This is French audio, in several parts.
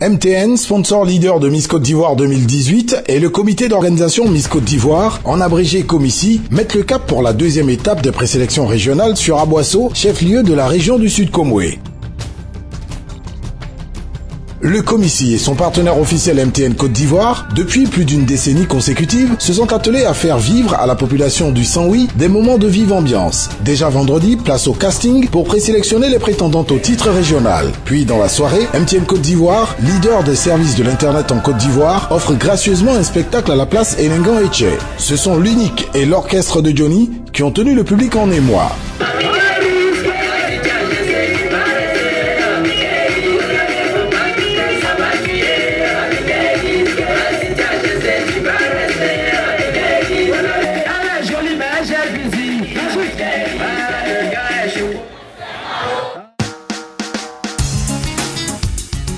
MTN, sponsor leader de Miss Côte d'Ivoire 2018, et le comité d'organisation Miss Côte d'Ivoire, en abrégé Comici, mettent le cap pour la deuxième étape des présélections régionales sur Aboisseau, chef-lieu de la région du Sud Comoé. Le Comici et son partenaire officiel MTN Côte d'Ivoire, depuis plus d'une décennie consécutive, se sont attelés à faire vivre à la population du Saint-Louis des moments de vive ambiance. Déjà vendredi, place au casting pour présélectionner les prétendantes au titre régional. Puis dans la soirée, MTN Côte d'Ivoire, leader des services de l'Internet en Côte d'Ivoire, offre gracieusement un spectacle à la place Elengan Etche. Ce sont l'unique et l'orchestre de Johnny qui ont tenu le public en émoi.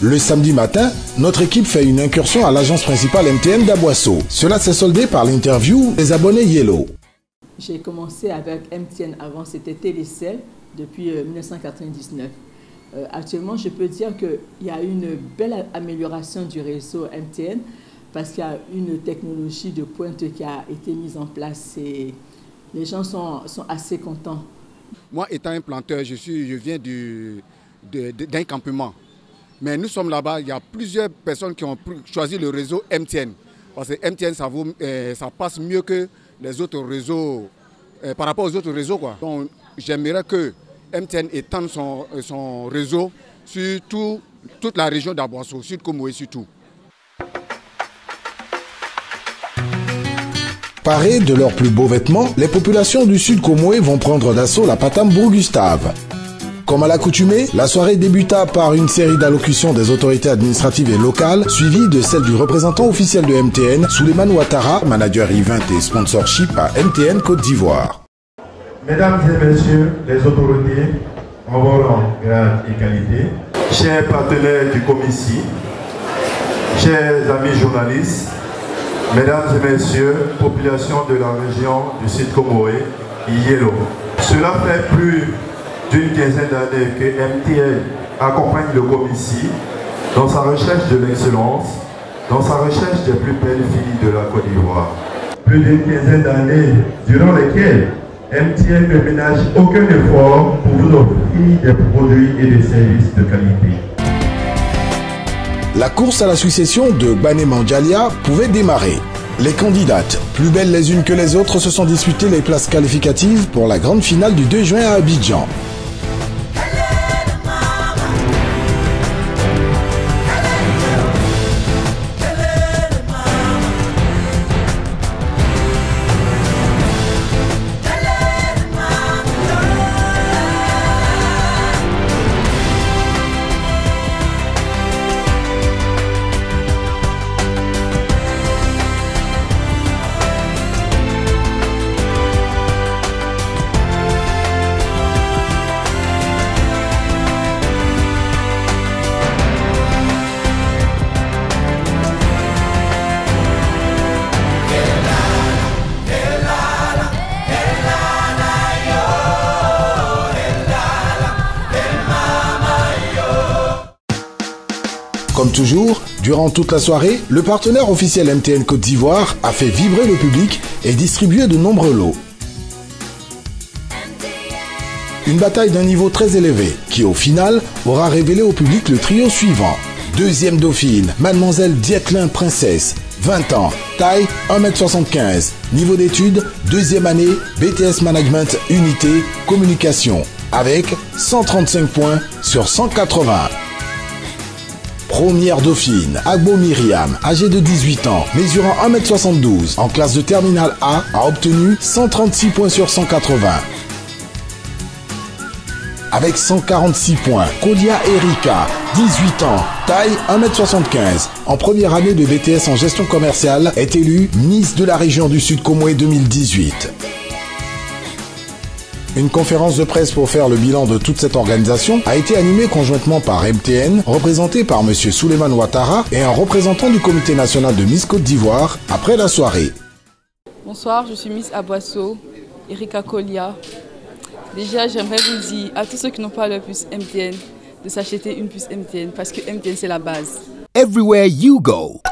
Le samedi matin, notre équipe fait une incursion à l'agence principale MTN d'Aboisseau. Cela s'est soldé par l'interview des abonnés Yellow. J'ai commencé avec MTN avant, c'était Télécell depuis 1999. Actuellement, je peux dire qu'il y a une belle amélioration du réseau MTN parce qu'il y a une technologie de pointe qui a été mise en place et les gens sont assez contents. Moi, étant un planteur, je viens d'un campement. Mais nous sommes là-bas, il y a plusieurs personnes qui ont choisi le réseau MTN. Parce que MTN, ça passe mieux que les autres réseaux, par rapport aux autres réseaux, quoi. Donc, j'aimerais que MTN étende son réseau sur toute la région d'Aboisseau, Sud Comoé surtout. Parées de leurs plus beaux vêtements, les populations du Sud Comoé vont prendre d'assaut la Patam Bourg-Gustave. Comme à l'accoutumée, la soirée débuta par une série d'allocutions des autorités administratives et locales, suivie de celle du représentant officiel de MTN, Souleymane Ouattara, manager event et sponsorship à MTN Côte d'Ivoire. Mesdames et messieurs les autorités, en vos rangs, grade et qualité, chers partenaires du Comici, chers amis journalistes, mesdames et messieurs, population de la région du Sud Comoé, Yellow. Cela fait plus d'une quinzaine d'années que MTN accompagne le Comici dans sa recherche de l'excellence, dans sa recherche des plus belles filles de la Côte d'Ivoire. Plus d'une quinzaine d'années durant lesquelles MTN ne ménage aucun effort pour vous offrir des produits et des services de qualité. La course à la succession de Bané Mandjalia pouvait démarrer. Les candidates, plus belles les unes que les autres, se sont disputées les places qualificatives pour la grande finale du 2 juin à Abidjan. Comme toujours, durant toute la soirée, le partenaire officiel MTN Côte d'Ivoire a fait vibrer le public et distribué de nombreux lots. Une bataille d'un niveau très élevé qui, au final, aura révélé au public le trio suivant. Deuxième dauphine, Mademoiselle Dietlin Princesse, 20 ans, taille 1m75, niveau d'études, deuxième année, BTS Management Unité Communication, avec 135 points sur 180. Première dauphine, Agbo Myriam, âgée de 18 ans, mesurant 1m72, en classe de terminale A, a obtenu 136 points sur 180. Avec 146 points, Kodia Erika, 18 ans, taille 1m75, en première année de BTS en gestion commerciale, est élue Miss de la région du Sud Comoé 2018. Une conférence de presse pour faire le bilan de toute cette organisation a été animée conjointement par MTN, représenté par M. Souleymane Ouattara et un représentant du comité national de Miss Côte d'Ivoire après la soirée. Bonsoir, je suis Miss Aboisseau, Erika Kolia. Déjà, j'aimerais vous dire à tous ceux qui n'ont pas leur puce MTN de s'acheter une puce MTN parce que MTN c'est la base. everywhere you go.